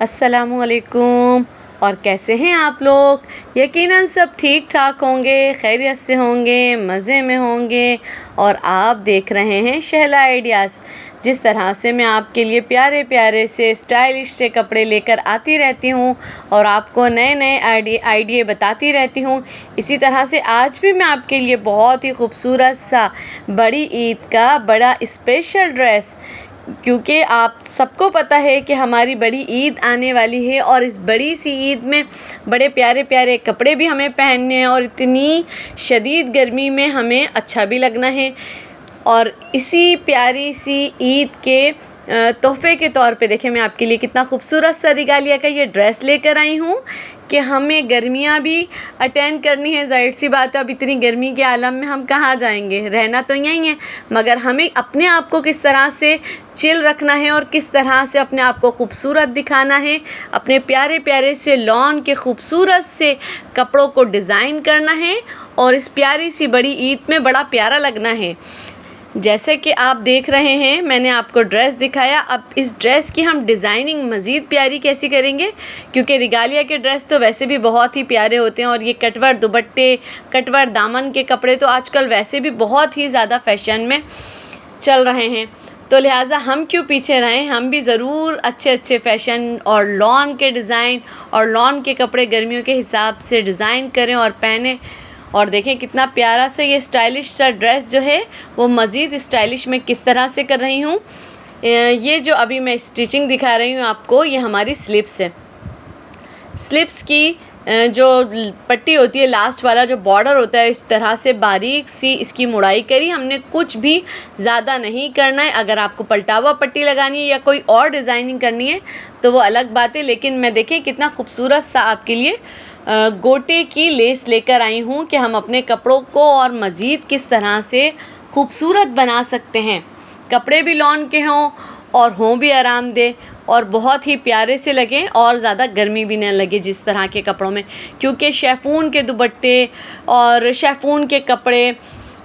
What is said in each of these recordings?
अस्सलामुअलैकुम। और कैसे हैं आप लोग? यकीनन सब ठीक ठाक होंगे, खैरियत से होंगे, मज़े में होंगे। और आप देख रहे हैं शहला आइडियाज़। जिस तरह से मैं आपके लिए प्यारे प्यारे से स्टाइलिश से कपड़े लेकर आती रहती हूँ और आपको नए नए आइडिया बताती रहती हूँ, इसी तरह से आज भी मैं आपके लिए बहुत ही खूबसूरत सा बड़ी ईद का बड़ा स्पेशल ड्रेस, क्योंकि आप सबको पता है कि हमारी बड़ी ईद आने वाली है और इस बड़ी सी ईद में बड़े प्यारे प्यारे कपड़े भी हमें पहनने हैं और इतनी शदीद गर्मी में हमें अच्छा भी लगना है। और इसी प्यारी सी ईद के तोहफ़े के तौर पे देखें मैं आपके लिए कितना खूबसूरत सा रिगालिया का ये ड्रेस लेकर आई हूँ कि हमें गर्मियाँ भी अटेंड करनी है। ज़ाहिर सी बात है, अब इतनी गर्मी के आलम में हम कहाँ जाएंगे, रहना तो यहीं है, मगर हमें अपने आप को किस तरह से चिल रखना है और किस तरह से अपने आप को खूबसूरत दिखाना है, अपने प्यारे प्यारे से लॉन के खूबसूरत से कपड़ों को डिज़ाइन करना है और इस प्यारी सी बड़ी ईद में बड़ा प्यारा लगना है। जैसे कि आप देख रहे हैं, मैंने आपको ड्रेस दिखाया। अब इस ड्रेस की हम डिज़ाइनिंग मज़ीद प्यारी कैसी करेंगे, क्योंकि रिगालिया के ड्रेस तो वैसे भी बहुत ही प्यारे होते हैं और ये कटवर दुपट्टे, कटवर दामन के कपड़े तो आजकल वैसे भी बहुत ही ज़्यादा फैशन में चल रहे हैं। तो लिहाजा हम क्यों पीछे रहें, हम भी ज़रूर अच्छे अच्छे फ़ैशन और लॉन के डिज़ाइन और लॉन के कपड़े गर्मियों के हिसाब से डिज़ाइन करें और पहने। और देखें कितना प्यारा सा ये स्टाइलिश सा ड्रेस जो है वो मज़ीद स्टाइलिश में किस तरह से कर रही हूँ। ये जो अभी मैं स्टिचिंग दिखा रही हूँ आपको, ये हमारी स्लिप्स है। स्लिप्स की जो पट्टी होती है, लास्ट वाला जो बॉर्डर होता है, इस तरह से बारीक सी इसकी मुड़ाई करी हमने, कुछ भी ज़्यादा नहीं करना है। अगर आपको पलटावा पट्टी लगानी है या कोई और डिज़ाइनिंग करनी है तो वो अलग बात है, लेकिन मैं देखें कितना खूबसूरत सा आपके लिए गोटे की लेस लेकर आई हूँ कि हम अपने कपड़ों को और मज़ीद किस तरह से खूबसूरत बना सकते हैं। कपड़े भी लॉन के हों और हों भी आरामदेह और बहुत ही प्यारे से लगें और ज़्यादा गर्मी भी न लगे जिस तरह के कपड़ों में, क्योंकि शेफून के दुपट्टे और शेफून के कपड़े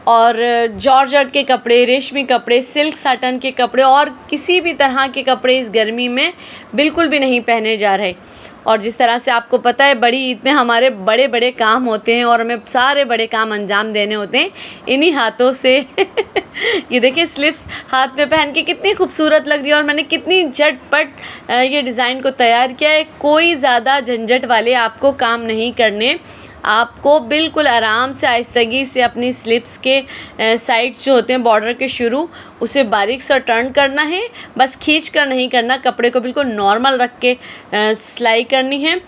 और जॉर्जेट के कपड़े, रेशमी कपड़े, सिल्क साटन के कपड़े और किसी भी तरह के कपड़े इस गर्मी में बिल्कुल भी नहीं पहने जा रहे। और जिस तरह से आपको पता है बड़ी ईद में हमारे बड़े बड़े काम होते हैं और हमें सारे बड़े काम अंजाम देने होते हैं इन्हीं हाथों से। ये देखिए स्लिप्स हाथ में पहन के कितनी खूबसूरत लग रही है और मैंने कितनी झटपट ये डिज़ाइन को तैयार किया है। कोई ज़्यादा झंझट वाले आपको काम नहीं करने, आपको बिल्कुल आराम से आहिस्तगी से अपनी स्लिप्स के साइड्स जो होते हैं बॉर्डर के शुरू, उसे बारीक सा टर्न करना है, बस खींच कर नहीं करना। कपड़े को बिल्कुल नॉर्मल रख के सिलाई करनी है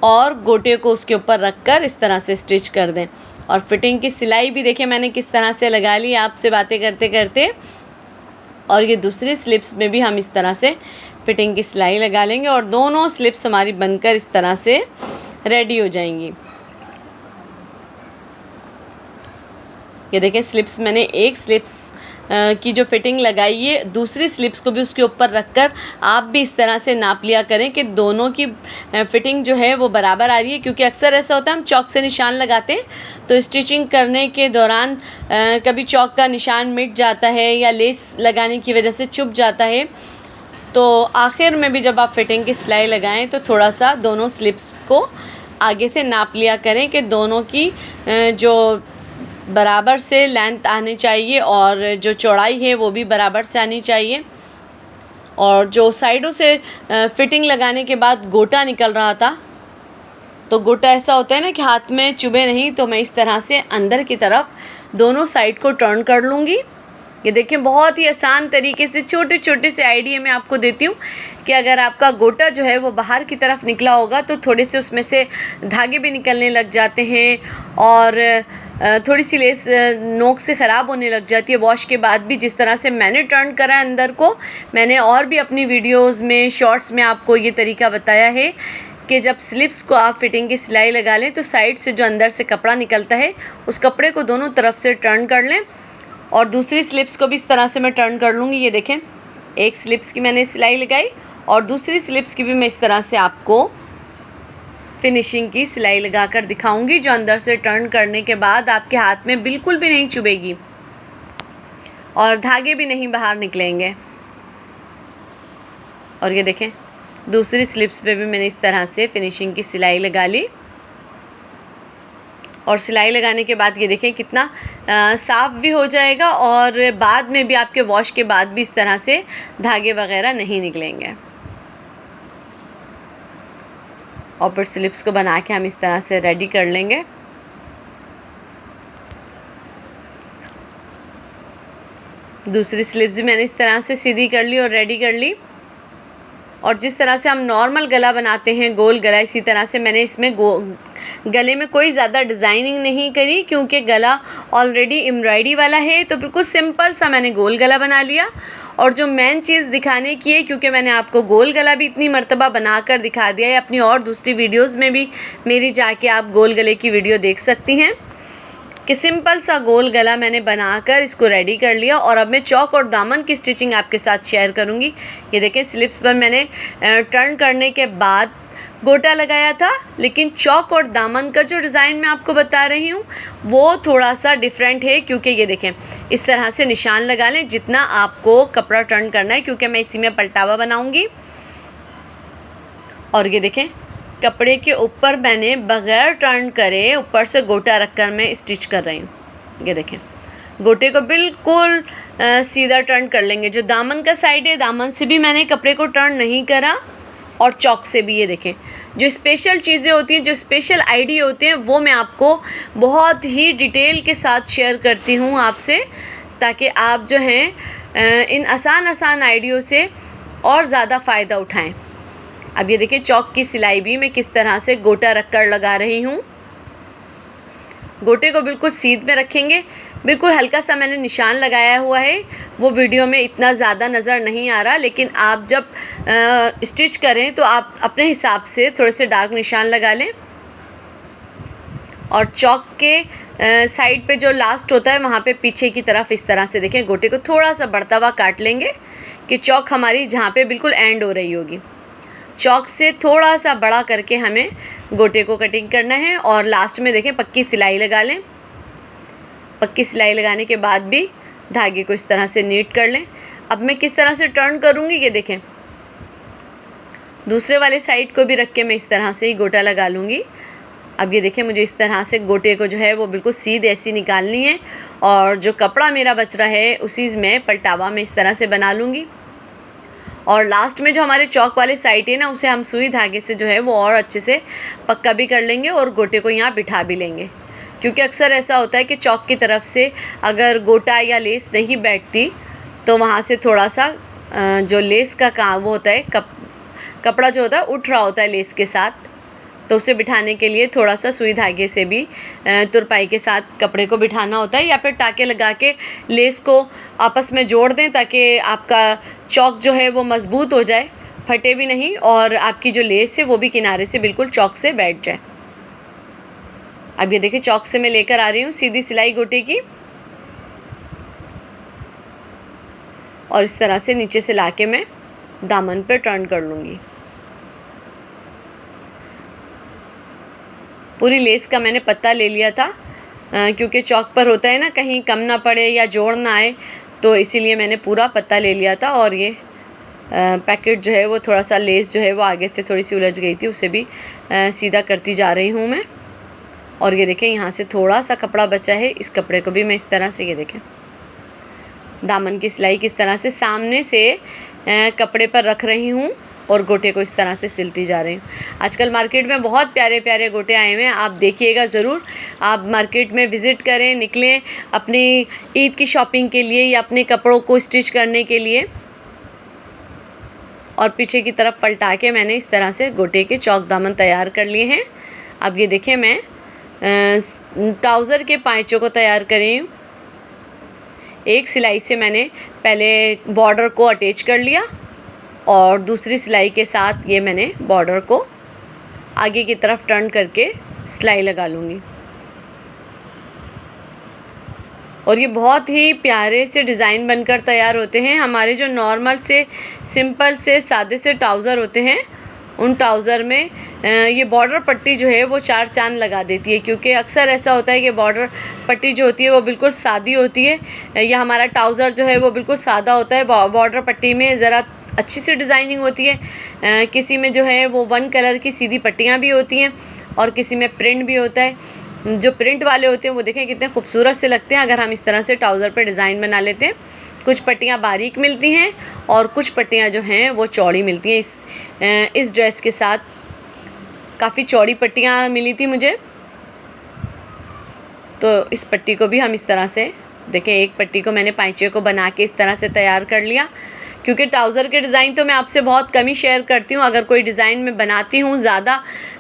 और गोटे को उसके ऊपर रख कर इस तरह से स्टिच कर दें। और फिटिंग की सिलाई भी देखिए मैंने किस तरह से लगा ली आपसे बातें करते करते। और ये दूसरी स्लिप्स में भी हम इस तरह से फिटिंग की सिलाई लगा लेंगे और दोनों स्लिप्स हमारी बनकर इस तरह से रेडी हो जाएंगी। ये देखें स्लिप्स, मैंने एक स्लिप्स की जो फिटिंग लगाई है, दूसरी स्लिप्स को भी उसके ऊपर रखकर आप भी इस तरह से नाप लिया करें कि दोनों की फिटिंग जो है वो बराबर आ रही है। क्योंकि अक्सर ऐसा होता है हम चौक से निशान लगाते हैं तो स्टिचिंग करने के दौरान कभी चौक का निशान मिट जाता है या लेस लगाने की वजह से चुभ जाता है। तो आखिर में भी जब आप फिटिंग की सिलाई लगाएं तो थोड़ा सा दोनों स्लिप्स को आगे से नाप लिया करें कि दोनों की जो बराबर से लेंथ आनी चाहिए और जो चौड़ाई है वो भी बराबर से आनी चाहिए। और जो साइडों से फिटिंग लगाने के बाद गोटा निकल रहा था, तो गोटा ऐसा होता है ना कि हाथ में चुभे नहीं, तो मैं इस तरह से अंदर की तरफ दोनों साइड को टर्न कर लूँगी। ये देखिए बहुत ही आसान तरीके से छोटे छोटे से आइडिया मैं आपको देती हूँ कि अगर आपका गोटा जो है वो बाहर की तरफ निकला होगा तो थोड़े से उसमें से धागे भी निकलने लग जाते हैं और थोड़ी सी लेस नोक से ख़राब होने लग जाती है वॉश के बाद भी। जिस तरह से मैंने टर्न करा है अंदर को, मैंने और भी अपनी वीडियोस में शॉर्ट्स में आपको ये तरीका बताया है कि जब स्लिप्स को आप फिटिंग की सिलाई लगा लें तो साइड से जो अंदर से कपड़ा निकलता है उस कपड़े को दोनों तरफ से टर्न कर लें। और दूसरी स्लिप्स को भी इस तरह से मैं टर्न कर लूँगी। ये देखें एक स्लिप्स की मैंने सिलाई लगाई और दूसरी स्लिप्स की भी मैं इस तरह से आपको फिनिशिंग की सिलाई लगाकर दिखाऊंगी, जो अंदर से टर्न करने के बाद आपके हाथ में बिल्कुल भी नहीं चुभेगी और धागे भी नहीं बाहर निकलेंगे। और ये देखें दूसरी स्लिप्स पे भी मैंने इस तरह से फिनिशिंग की सिलाई लगा ली। और सिलाई लगाने के बाद ये देखें कितना साफ़ भी हो जाएगा और बाद में भी आपके वॉश के बाद भी इस तरह से धागे वगैरह नहीं निकलेंगे। और फिर स्लिप्स को बना के हम इस तरह से रेडी कर लेंगे। दूसरी स्लिप्स भी मैंने इस तरह से सीधी कर ली और रेडी कर ली। और जिस तरह से हम नॉर्मल गला बनाते हैं, गोल गला, इसी तरह से मैंने इसमें गले में कोई ज़्यादा डिज़ाइनिंग नहीं करी, क्योंकि गला ऑलरेडी एम्ब्रॉयडरी वाला है, तो बिल्कुल सिंपल सा मैंने गोल गला बना लिया। और जो मेन चीज़ दिखाने की है, क्योंकि मैंने आपको गोल गला भी इतनी मर्तबा बनाकर दिखा दिया है, अपनी और दूसरी वीडियोज़ में भी मेरी जाके आप गोल गले की वीडियो देख सकती हैं, कि सिंपल सा गोल गला मैंने बनाकर इसको रेडी कर लिया। और अब मैं चौक और दामन की स्टिचिंग आपके साथ शेयर करूंगी। ये देखें, स्लिप्स पर मैंने टर्न करने के बाद गोटा लगाया था, लेकिन चौक और दामन का जो डिज़ाइन मैं आपको बता रही हूँ वो थोड़ा सा डिफरेंट है। क्योंकि ये देखें, इस तरह से निशान लगा लें जितना आपको कपड़ा टर्न करना है, क्योंकि मैं इसी में पलटावा बनाऊँगी। और ये देखें, कपड़े के ऊपर मैंने बग़ैर टर्न करे ऊपर से गोटा रखकर मैं स्टिच कर रही हूँ। ये देखें, गोटे को बिल्कुल सीधा टर्न कर लेंगे। जो दामन का साइड है, दामन से भी मैंने कपड़े को टर्न नहीं करा, और चौक से भी। ये देखें, जो स्पेशल चीज़ें होती हैं, जो स्पेशल आइडिया होते हैं, वो मैं आपको बहुत ही डिटेल के साथ शेयर करती हूँ आपसे, ताकि आप जो हैं इन आसान आइडियो से और ज़्यादा फ़ायदा उठाएं। अब ये देखिए, चौक की सिलाई भी मैं किस तरह से गोटा रखकर लगा रही हूँ। गोटे को बिल्कुल सीध में रखेंगे, बिल्कुल हल्का सा मैंने निशान लगाया हुआ है, वो वीडियो में इतना ज़्यादा नज़र नहीं आ रहा, लेकिन आप जब स्टिच करें तो आप अपने हिसाब से थोड़े से डार्क निशान लगा लें। और चौक के साइड पे जो लास्ट होता है, वहाँ पे पीछे की तरफ इस तरह से देखें, गोटे को थोड़ा सा बढ़ता हुआ काट लेंगे, कि चौक हमारी जहाँ पे बिल्कुल एंड हो रही होगी। चौक से थोड़ा सा बड़ा करके हमें गोटे को कटिंग करना है। और लास्ट में देखें, पक्की सिलाई लगा लें। पक्की सिलाई लगाने के बाद भी धागे को इस तरह से नीट कर लें। अब मैं किस तरह से टर्न करूँगी, ये देखें, दूसरे वाले साइड को भी रख के मैं इस तरह से ही गोटा लगा लूँगी। अब ये देखें, मुझे इस तरह से गोटे को जो है वो बिल्कुल सीध ऐसी निकालनी है, और जो कपड़ा मेरा बच रहा है उसी में पलटावा में इस तरह से बना लूँगी। और लास्ट में जो हमारे चौक वाले साइड है ना, उसे हम सुई धागे से जो है वो और अच्छे से पक्का भी कर लेंगे और गोटे को यहाँ बिठा भी लेंगे। क्योंकि अक्सर ऐसा होता है कि चौक की तरफ से अगर गोटा या लेस नहीं बैठती, तो वहाँ से थोड़ा सा जो लेस का काम वो होता है, कपड़ा जो होता है उठ रहा होता है लेस के साथ, तो उसे बिठाने के लिए थोड़ा सा सुई धागे से भी तुरपाई के साथ कपड़े को बिठाना होता है, या फिर टाके लगा के लेस को आपस में जोड़ दें, ताकि आपका चौक जो है वो मज़बूत हो जाए, फटे भी नहीं, और आपकी जो लेस है वो भी किनारे से बिल्कुल चौक से बैठ जाए। अब ये देखिए, चौक से मैं लेकर आ रही हूँ सीधी सिलाई गोटे की, और इस तरह से नीचे से लाके मैं दामन पर टर्न कर लूँगी। पूरी लेस का मैंने पत्ता ले लिया था, क्योंकि चौक पर होता है ना, कहीं कम ना पड़े या जोड़ ना आए, तो इसीलिए मैंने पूरा पत्ता ले लिया था। और ये पैकेट जो है वो थोड़ा सा लेस जो है वो आगे से थोड़ी सी उलझ गई थी, उसे भी सीधा करती जा रही हूँ मैं। और ये देखें, यहाँ से थोड़ा सा कपड़ा बचा है, इस कपड़े को भी मैं इस तरह से, ये देखें, दामन की सिलाई किस तरह से सामने से कपड़े पर रख रही हूँ और गोटे को इस तरह से सिलती जा रही हूँ। आजकल मार्केट में बहुत प्यारे प्यारे गोटे आए हुए हैं, आप देखिएगा ज़रूर। आप मार्केट में विज़िट करें, निकलें अपनी ईद की शॉपिंग के लिए या अपने कपड़ों को स्टिच करने के लिए। और पीछे की तरफ पलटा के मैंने इस तरह से गोटे के चौक दामन तैयार कर लिए हैं। अब ये देखें, मैं ट्राउज़र के पाँचों को तैयार कर रही हूँ। एक सिलाई से मैंने पहले बॉर्डर को अटैच कर लिया, और दूसरी सिलाई के साथ ये मैंने बॉर्डर को आगे की तरफ टर्न करके सिलाई लगा लूँगी। और ये बहुत ही प्यारे से डिज़ाइन बनकर तैयार होते हैं। हमारे जो नॉर्मल से सिंपल से सादे से ट्राउज़र होते हैं, उन ट्राउज़र में ये बॉर्डर पट्टी जो है वो चार चांद लगा देती है। क्योंकि अक्सर ऐसा होता है कि बॉर्डर पट्टी जो होती है वो बिल्कुल सादी होती है, या हमारा ट्राउज़र जो है वो बिल्कुल सादा होता है, बॉर्डर पट्टी में ज़रा अच्छी सी डिज़ाइनिंग होती है। किसी में जो है वो 1 कलर की सीधी पट्टियाँ भी होती हैं और किसी में प्रिंट भी होता है। जो प्रिंट वाले होते हैं वो देखें कितने खूबसूरत से लगते हैं अगर हम इस तरह से ट्राउज़र पे डिज़ाइन बना लेते हैं। कुछ पट्टियाँ बारीक मिलती हैं और कुछ पट्टियाँ जो हैं वो चौड़ी मिलती हैं। इस ड्रेस के साथ काफ़ी चौड़ी पट्टियाँ मिली थी मुझे, तो इस पट्टी को भी हम इस तरह से देखें, एक पट्टी को मैंने पाइचे को बना के इस तरह से तैयार कर लिया। क्योंकि ट्राउज़र के डिज़ाइन तो मैं आपसे बहुत कम ही शेयर करती हूँ। अगर कोई डिज़ाइन मैं बनाती हूँ ज़्यादा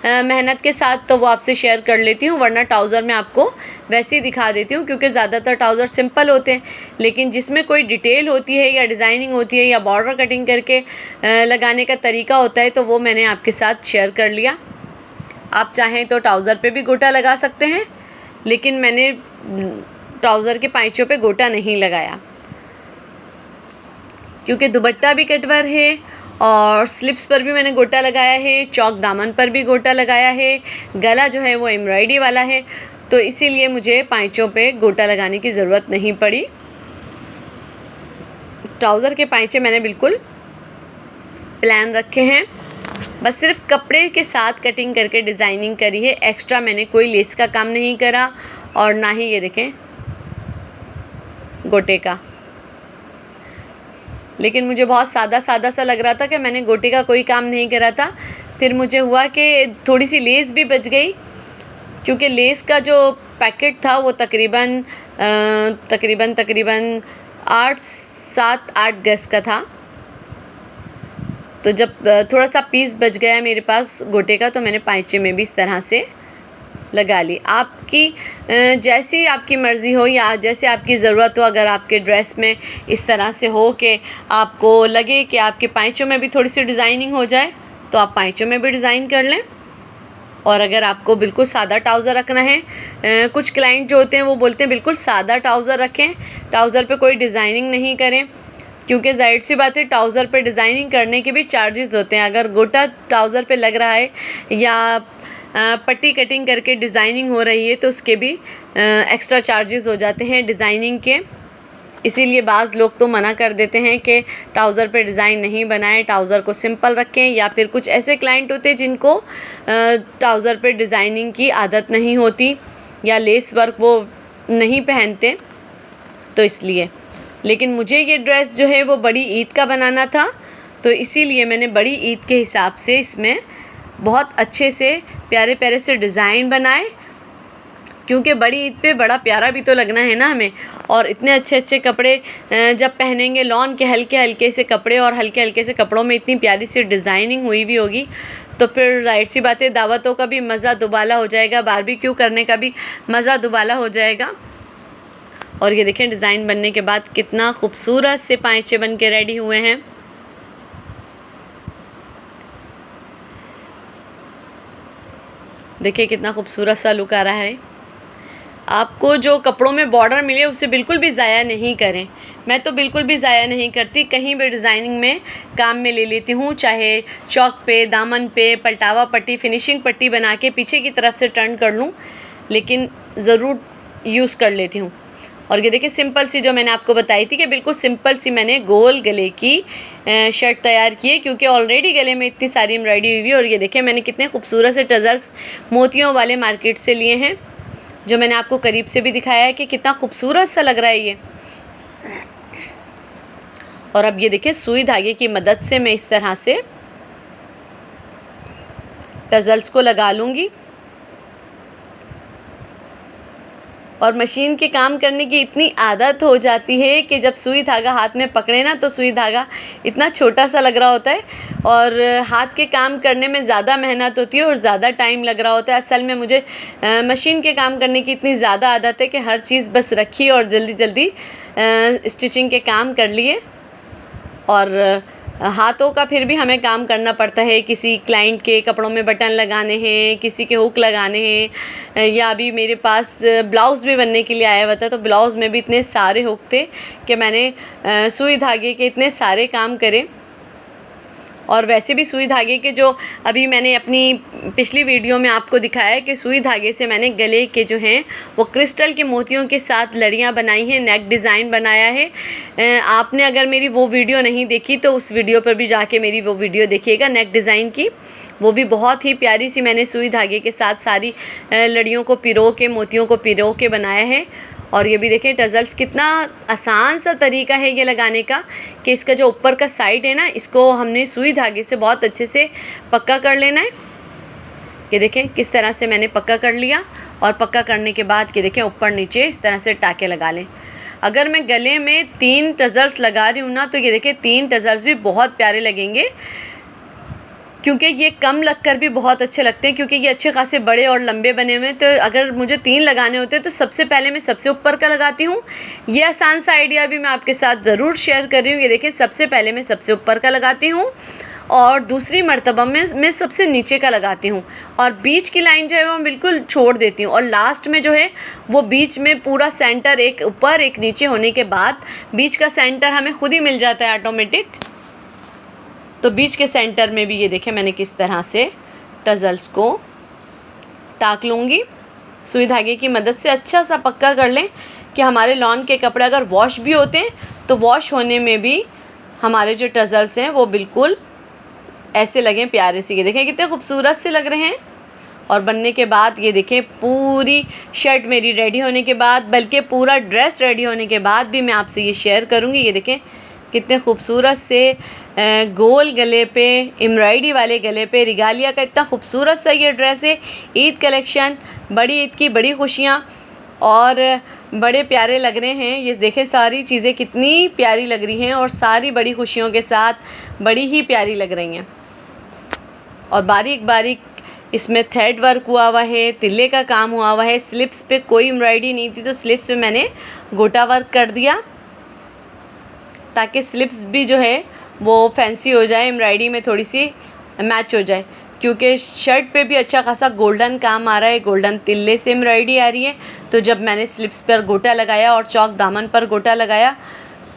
मेहनत के साथ तो वो आपसे शेयर कर लेती हूँ, वरना ट्राउज़र मैं आपको वैसे ही दिखा देती हूँ। क्योंकि ज़्यादातर ट्राउज़र सिंपल होते हैं, लेकिन जिसमें कोई डिटेल होती है या डिज़ाइनिंग होती है या बॉर्डर कटिंग करके लगाने का तरीका होता है तो वो मैंने आपके साथ शेयर कर लिया। आप चाहें तो ट्राउज़र पे भी गोटा लगा सकते हैं, लेकिन मैंने ट्राउज़र के पाइचों पे गोटा नहीं लगाया क्योंकि दुपट्टा भी कटवर है और स्लिप्स पर भी मैंने गोटा लगाया है, चौक दामन पर भी गोटा लगाया है, गला जो है वो एम्ब्रॉयडरी वाला है, तो इसीलिए मुझे पाइचों पे गोटा लगाने की ज़रूरत नहीं पड़ी। ट्राउज़र के पाइचे मैंने बिल्कुल प्लान रखे हैं, बस सिर्फ कपड़े के साथ कटिंग करके डिज़ाइनिंग करी है। एक्स्ट्रा मैंने कोई लेस का काम नहीं करा और ना ही ये देखें गोटे का। लेकिन मुझे बहुत सादा सादा सा लग रहा था कि मैंने गोटे का कोई काम नहीं करा था। फिर मुझे हुआ कि थोड़ी सी लेस भी बच गई, क्योंकि लेस का जो पैकेट था वो तकरीबन 7-8 गज का था। तो जब थोड़ा सा पीस बच गया मेरे पास गोटे का तो मैंने पाइचे में भी इस तरह से लगा ली। आपकी जैसी आपकी मर्ज़ी हो या जैसे आपकी ज़रूरत हो, अगर आपके ड्रेस में इस तरह से हो कि आपको लगे कि आपके पाइचों में भी थोड़ी सी डिज़ाइनिंग हो जाए तो आप पाइचों में भी डिज़ाइन कर लें। और अगर आपको बिल्कुल सादा ट्राउज़र रखना है, कुछ क्लाइंट जो होते हैं वो बोलते हैं बिल्कुल सादा ट्राउज़र रखें, ट्राउज़र पे कोई डिज़ाइनिंग नहीं करें, क्योंकि ज़ाहिर सी बात है ट्राउज़र पे डिज़ाइनिंग करने के भी चार्जेस होते हैं। अगर गोटा ट्राउज़र पे लग रहा है या पट्टी कटिंग करके डिज़ाइनिंग हो रही है तो उसके भी एक्स्ट्रा चार्जेस हो जाते हैं डिज़ाइनिंग के। इसीलिए बाज़ लोग तो मना कर देते हैं कि ट्राउज़र पे डिज़ाइन नहीं बनाएं, ट्राउज़र को सिंपल रखें। या फिर कुछ ऐसे क्लाइंट होते हैं जिनको ट्राउज़र पे डिज़ाइनिंग की आदत नहीं होती या लेस वर्क वो नहीं पहनते, तो इसलिए। लेकिन मुझे ये ड्रेस जो है वो बड़ी ईद का बनाना था, तो इसीलिए मैंने बड़ी ईद के हिसाब से इसमें बहुत अच्छे से प्यारे प्यारे से डिज़ाइन बनाए, क्योंकि बड़ी ईद पे बड़ा प्यारा भी तो लगना है ना हमें। और इतने अच्छे अच्छे कपड़े जब पहनेंगे, लॉन के हल्के हल्के से कपड़े और हल्के हल्के से कपड़ों में इतनी प्यारी सी डिज़ाइनिंग हुई भी होगी तो फिर जाहिर सी बात है दावतों का भी मज़ा दुबाला हो जाएगा, बारबेक्यू करने का भी मज़ा दुबाला हो जाएगा। और ये देखें डिज़ाइन बनने के बाद कितना खूबसूरत से पाइचे बन के रेडी हुए हैं। देखिए कितना खूबसूरत सा लुक आ रहा है। आपको जो कपड़ों में बॉर्डर मिले उसे बिल्कुल भी ज़ाया नहीं करें। मैं तो बिल्कुल भी ज़ाया नहीं करती, कहीं भी डिज़ाइनिंग में काम में ले लेती हूँ, चाहे चौक पे, दामन पे, पलटावा पट्टी, फिनिशिंग पट्टी बना के पीछे की तरफ से टर्न कर लूँ, लेकिन ज़रूर यूज़ कर लेती हूँ। और ये देखिए सिंपल सी जो मैंने आपको बताई थी कि बिल्कुल सिंपल सी मैंने गोल गले की शर्ट तैयार की है, क्योंकि ऑलरेडी गले में इतनी सारी एम्ब्रॉयडरी हुई है। और ये देखिए मैंने कितने खूबसूरत से टजल्स मोतियों वाले मार्केट से लिए हैं, जो मैंने आपको करीब से भी दिखाया है कि कितना खूबसूरत सा लग रहा है ये। और अब ये देखिए सुई धागे की मदद से मैं इस तरह से टजल्स को लगा लूँगी। और मशीन के काम करने की इतनी आदत हो जाती है कि जब सुई धागा हाथ में पकड़े ना तो सुई धागा इतना छोटा सा लग रहा होता है और हाथ के काम करने में ज़्यादा मेहनत होती है और ज़्यादा टाइम लग रहा होता है। असल में मुझे मशीन के काम करने की इतनी ज़्यादा आदत है कि हर चीज़ बस रखी और जल्दी जल्दी स्टिचिंग के काम कर लिए। और हाथों का फिर भी हमें काम करना पड़ता है, किसी क्लाइंट के कपड़ों में बटन लगाने हैं, किसी के हुक लगाने हैं, या अभी मेरे पास ब्लाउज़ भी बनने के लिए आया हुआ था तो ब्लाउज़ में भी इतने सारे हुक थे कि मैंने सुई धागे के इतने सारे काम करे। और वैसे भी सुई धागे के जो अभी मैंने अपनी पिछली वीडियो में आपको दिखाया है कि सुई धागे से मैंने गले के जो हैं वो क्रिस्टल के मोतियों के साथ लड़ियाँ बनाई हैं, नेक डिज़ाइन बनाया है। आपने अगर मेरी वो वीडियो नहीं देखी तो उस वीडियो पर भी जाके मेरी वो वीडियो देखिएगा नेक डिज़ाइन की। वो भी बहुत ही प्यारी सी मैंने सुई धागे के साथ सारी लड़ियों को पिरो के, मोतियों को पिरो के बनाया है। और ये भी देखें टज़ल्स, कितना आसान सा तरीका है ये लगाने का कि इसका जो ऊपर का साइड है ना, इसको हमने सुई धागे से बहुत अच्छे से पक्का कर लेना है। ये देखें किस तरह से मैंने पक्का कर लिया। और पक्का करने के बाद ये देखें ऊपर नीचे इस तरह से टाके लगा लें। अगर मैं गले में 3 टज़ल्स लगा रही हूँ ना, तो ये देखें 3 टज़ल्स भी बहुत प्यारे लगेंगे, क्योंकि ये कम लगकर भी बहुत अच्छे लगते हैं, क्योंकि ये अच्छे खासे बड़े और लंबे बने हुए हैं। तो अगर मुझे 3 लगाने होते हैं तो सबसे पहले मैं सबसे ऊपर का लगाती हूँ। ये आसान सा आइडिया भी मैं आपके साथ ज़रूर शेयर कर रही हूँ। ये देखिए सबसे पहले मैं सबसे ऊपर का लगाती हूँ और दूसरी मर्तबा में मैं सबसे नीचे का लगाती हूँ और बीच की लाइन जो है वो बिल्कुल छोड़ देती हूँ। और लास्ट में जो है वो बीच में पूरा सेंटर, एक ऊपर एक नीचे होने के बाद बीच का सेंटर हमें खुद ही मिल जाता है ऑटोमेटिक। तो बीच के सेंटर में भी ये देखें मैंने किस तरह से टज़ल्स को टाक लूँगी। सुई धागे की मदद से अच्छा सा पक्का कर लें कि हमारे लॉन के कपड़े अगर वॉश भी होते हैं तो वॉश होने में भी हमारे जो टज़ल्स हैं वो बिल्कुल ऐसे लगें प्यारे से। ये देखें कितने खूबसूरत से लग रहे हैं। और बनने के बाद ये देखें पूरी शर्ट मेरी रेडी होने के बाद, बल्कि पूरा ड्रेस रेडी होने के बाद भी मैं आपसे ये शेयर करूँगी। ये देखें कितने खूबसूरत से गोल गले पे, एम्ब्रॉयडरी वाले गले पे रिगालिया का इतना खूबसूरत सा ये ड्रेस है। ईद कलेक्शन, बड़ी ईद की बड़ी खुशियाँ और बड़े प्यारे लग रहे हैं। ये देखें सारी चीज़ें कितनी प्यारी लग रही हैं और सारी बड़ी खुशियों के साथ बड़ी ही प्यारी लग रही हैं। और बारीक बारीक इसमें थ्रेड वर्क हुआ हुआ है, तिल्ले का काम हुआ हुआ है। स्लिप्स पे कोई एम्ब्रॉयडरी नहीं थी तो स्लिप्स पे मैंने गोटा वर्क कर दिया ताकि स्लिप्स भी जो है वो फैंसी हो जाए, एम्ब्रॉयडरी में थोड़ी सी मैच हो जाए। क्योंकि शर्ट पे भी अच्छा खासा गोल्डन काम आ रहा है, गोल्डन तिल्ले से एम्ब्रॉयडरी आ रही है। तो जब मैंने स्लिप्स पर गोटा लगाया और चौक दामन पर गोटा लगाया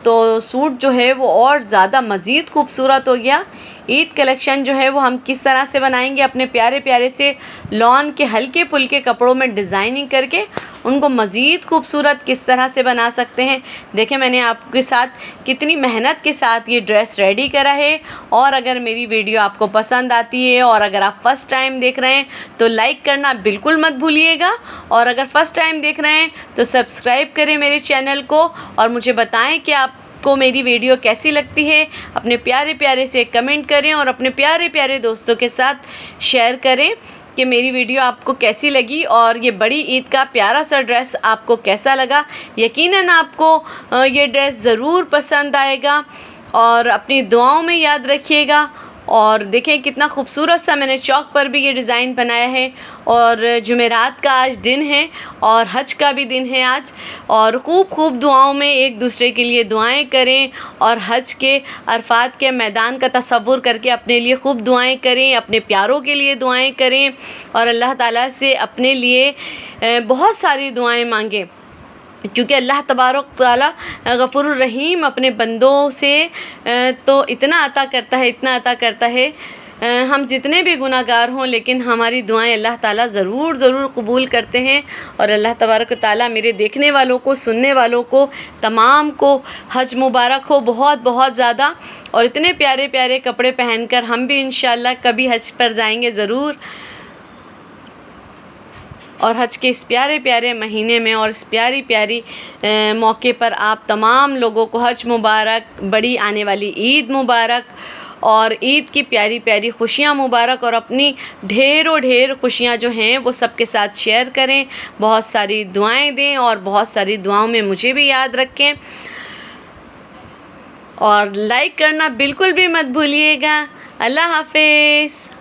तो सूट जो है वो और ज़्यादा मज़ीद खूबसूरत हो गया। ईद कलेक्शन जो है वो हम किस तरह से बनाएंगे, अपने प्यारे प्यारे से लॉन के हल्के फुल्के कपड़ों में डिज़ाइनिंग करके उनको मज़ीद खूबसूरत किस तरह से बना सकते हैं। देखें मैंने आपके साथ कितनी मेहनत के साथ ये ड्रेस रेडी करा है। और अगर मेरी वीडियो आपको पसंद आती है और अगर आप फ़र्स्ट टाइम देख रहे हैं तो लाइक करना बिल्कुल मत भूलिएगा। और अगर फ़र्स्ट टाइम देख रहे हैं तो सब्सक्राइब करें मेरे चैनल को और मुझे बताएं कि आपको मेरी वीडियो कैसी लगती है। अपने प्यारे प्यारे से कमेंट करें और अपने प्यारे प्यारे दोस्तों के साथ शेयर करें कि मेरी वीडियो आपको कैसी लगी और ये बड़ी ईद का प्यारा सा ड्रेस आपको कैसा लगा। यकीनन आपको ये ड्रेस ज़रूर पसंद आएगा और अपनी दुआओं में याद रखिएगा। और देखें कितना खूबसूरत सा मैंने चौक पर भी ये डिज़ाइन बनाया है। और जुमेरात का आज दिन है और हज का भी दिन है आज। और खूब दुआओं में एक दूसरे के लिए दुआएं करें और हज के अरफात के मैदान का तसव्वुर करके अपने लिए खूब दुआएं करें, अपने प्यारों के लिए दुआएं करें और अल्लाह ताला से अपने लिए बहुत सारी दुआएं मांगें। क्योंकि अल्लाह तबारक ताला गफ़ूर रहीम अपने बंदों से तो इतना अता करता है, इतना अता करता है। हम जितने भी गुनाहगार हों लेकिन हमारी दुआएं अल्लाह ताला ज़रूर कबूल करते हैं। और अल्लाह तबारक ताला मेरे देखने वालों को, सुनने वालों को, तमाम को हज मुबारक हो बहुत बहुत ज़्यादा। और इतने प्यारे प्यारे कपड़े पहनकर हम भी इंशाअल्लाह कभी हज पर जाएंगे ज़रूर। और हज के इस प्यारे प्यारे महीने में और इस प्यारी प्यारी मौके पर आप तमाम लोगों को हज मुबारक, बड़ी आने वाली ईद मुबारक और ईद की प्यारी प्यारी खुशियाँ मुबारक। और अपनी ढेर खुशियाँ जो हैं वो सबके साथ शेयर करें, बहुत सारी दुआएं दें और बहुत सारी दुआओं में मुझे भी याद रखें। और लाइक करना बिल्कुल भी मत भूलिएगा। अल्लाह हाफ़िज़।